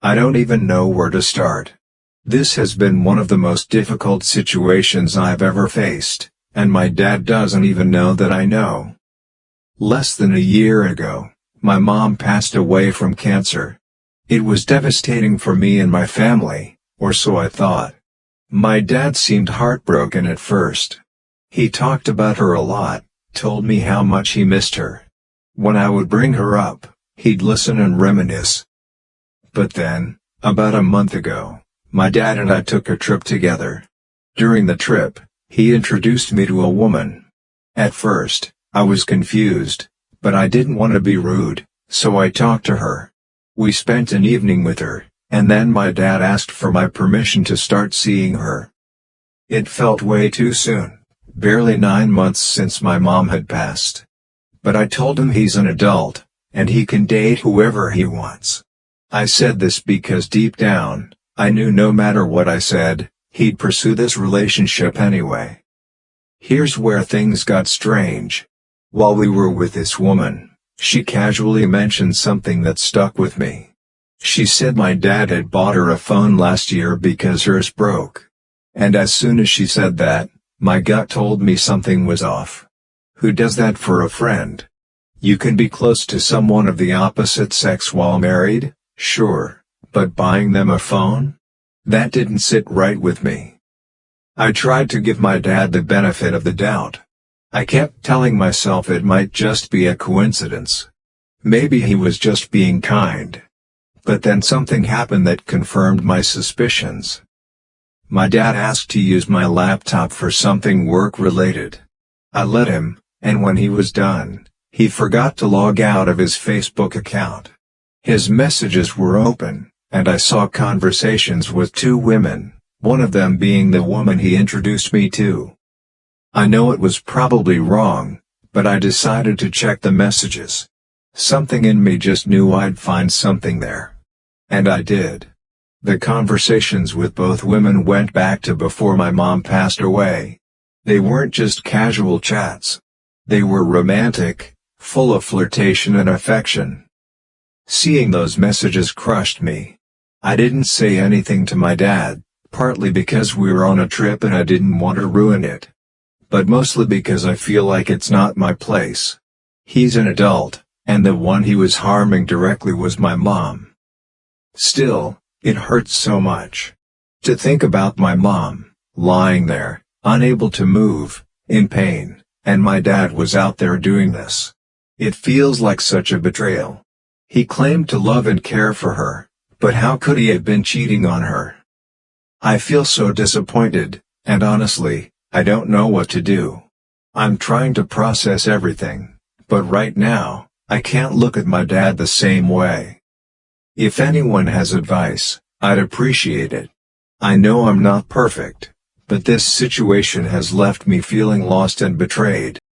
I don't even know where to start. This has been one of the most difficult situations I've ever faced, and my dad doesn't even know that I know. Less than a year ago, my mom passed away from cancer. It was devastating for me and my family, or so I thought. My dad seemed heartbroken at first. He talked about her a lot, told me how much he missed her. When I would bring her up, he'd listen and reminisce. But then, about a month ago, my dad and I took a trip together. During the trip, he introduced me to a woman. At first, I was confused, but I didn't want to be rude, so I talked to her. We spent an evening with her, and then my dad asked for my permission to start seeing her. It felt way too soon, barely 9 months since my mom had passed. But I told him he's an adult, and he can date whoever he wants. I said this because deep down, I knew no matter what I said, he'd pursue this relationship anyway. Here's where things got strange. While we were with this woman, she casually mentioned something that stuck with me. She said my dad had bought her a phone last year because hers broke. And as soon as she said that, my gut told me something was off. Who does that for a friend? You can be close to someone of the opposite sex while married, sure, but buying them a phone? That didn't sit right with me. I tried to give my dad the benefit of the doubt. I kept telling myself it might just be a coincidence. Maybe he was just being kind. But then something happened that confirmed my suspicions. My dad asked to use my laptop for something work-related. I let him, and when he was done, he forgot to log out of his Facebook account. His messages were open, and I saw conversations with 2 women, one of them being the woman he introduced me to. I know it was probably wrong, but I decided to check the messages. Something in me just knew I'd find something there. And I did. The conversations with both women went back to before my mom passed away. They weren't just casual chats. They were romantic, full of flirtation and affection. Seeing those messages crushed me. I didn't say anything to my dad, partly because we were on a trip and I didn't want to ruin it. But mostly because I feel like it's not my place. He's an adult, and the one he was harming directly was my mom. Still, it hurts so much. To think about my mom, lying there, unable to move, in pain, and my dad was out there doing this. It feels like such a betrayal. He claimed to love and care for her, but how could he have been cheating on her? I feel so disappointed, and honestly, I don't know what to do. I'm trying to process everything, but right now, I can't look at my dad the same way. If anyone has advice, I'd appreciate it. I know I'm not perfect, but this situation has left me feeling lost and betrayed.